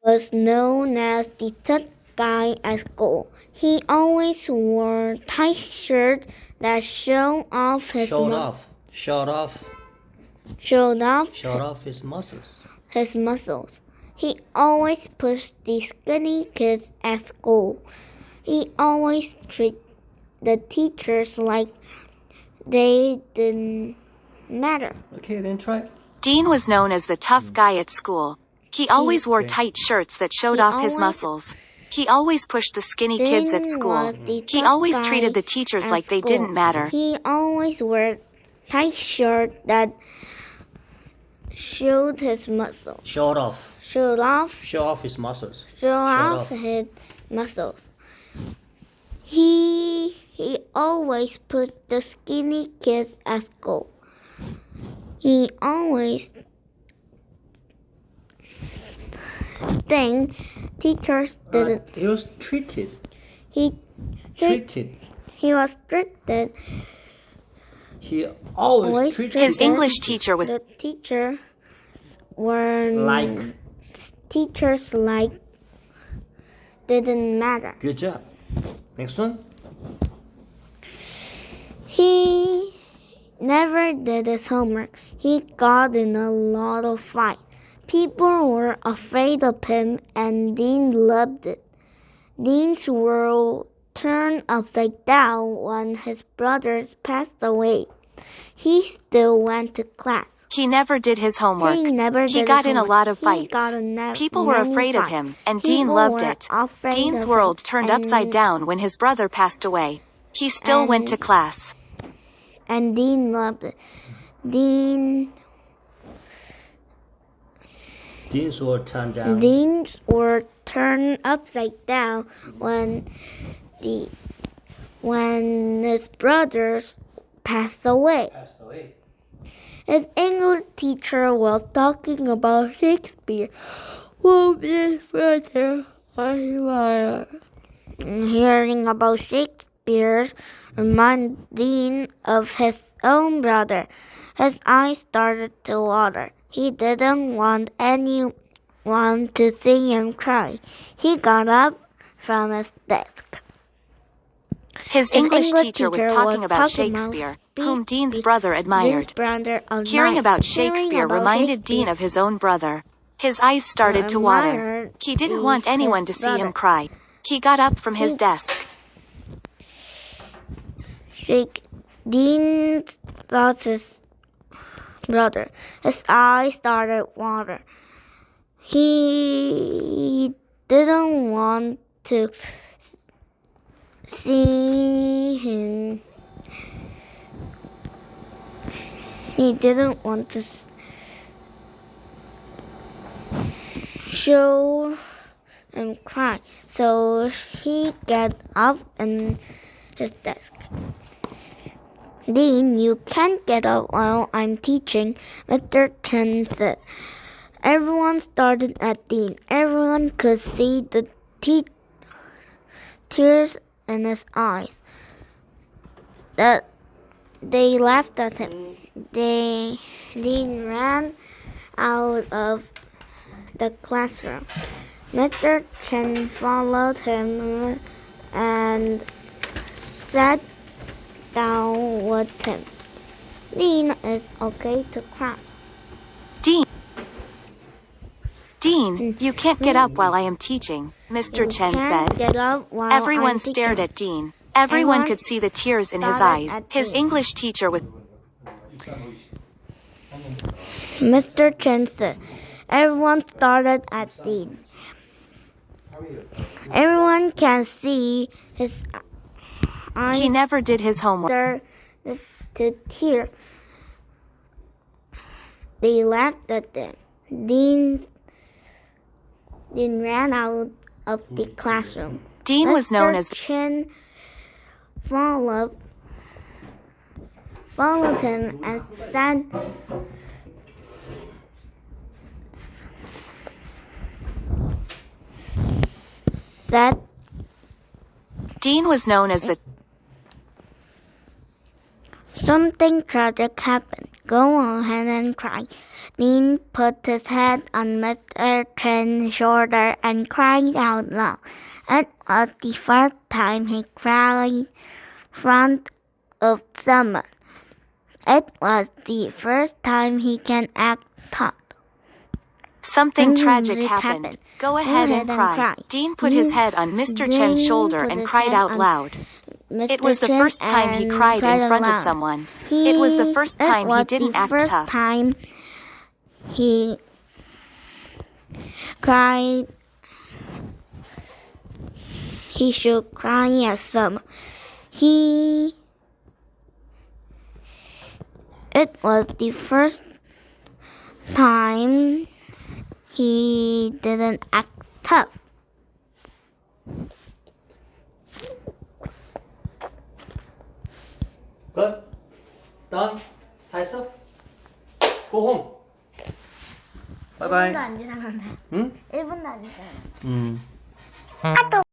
was known as the tough guy at school. He always wore tight shirts that showed off his muscles. He always pushed the skinny kids at school. He always treated the teachers like they didn't matter. Okay, then try. Dean was known as the tough guy at school. He always wore tight shirts that showed off his muscles. He always pushed the skinny kids at school. He always treated the teachers like they didn't matter. He always wore tight shirt that showed his muscles. Show off his muscles. He always pushed the skinny kids at school. He always think teachers didn't. He was treated. He was treated. He always treated. His English teacher was. The teacher were teachers like didn't matter. Good job. Next one. He never did his homework. He got in a lot of fights. People were afraid of him, and Dean loved it. Dean's world turned upside down when his brothers passed away. He still went to class. He never did his homework. He got in a lot of fights. People were afraid of him, and Dean loved it. Dean's world turned upside down when his brother passed away. He still went to class. And Dean loved it. Dean's world turned down. Dean's world turned upside down when his brothers passed away. His English teacher was talking about Shakespeare. His brother was hearing about Shakespeare reminded Dean of his own brother. His eyes started to water. He didn't want anyone to see him cry. He got up from his desk. His English teacher was talking about Shakespeare, whom Dean's brother admired. Hearing about Shakespeare reminded Dean of his own brother. His eyes started to water. He didn't want anyone to see him cry. He got up from his desk. Dean thought his brother. His eyes started water. He didn't want to see him. He didn't want to show him cry. So he got up in his desk. Dean, you can't get up while I'm teaching, Mr. Chen said. Everyone started at Dean. Everyone could see the tears in his eyes. They laughed at him. Dean ran out of the classroom. Mr. Chen followed him and sat down with him. Dean, it's okay to cry. Dean, you can't get up while I am teaching, Mr. Chen said. Everyone stared at Dean. Everyone could see the tears in his eyes. His English teacher was. Mr. Chen said. Everyone started at Dean. Everyone can see his eyes. He never did his homework. To tear. They laughed at them. Dean ran out of the classroom. Dean was known as. Chen followed him and said. Dean was known as the. Something tragic happened. go ahead and cry. Dean put his head on Mr. Chen's shoulder and cried out loud. It was the first time he cried in front of someone. It was the first time he can act tough. Something tragic happened. Go ahead and cry. Dean put his head on Mr. Chen's shoulder and cried out loud. It was the first time he cried in front of someone. It was the first time he didn't act tough. Time he cried. He should cry at someone. It was the first time he didn't act tough. Good. Done. 다 했어? Go home. Bye bye. 1분도 안 지났는데. 응? 1분도 안 지났는데. 또.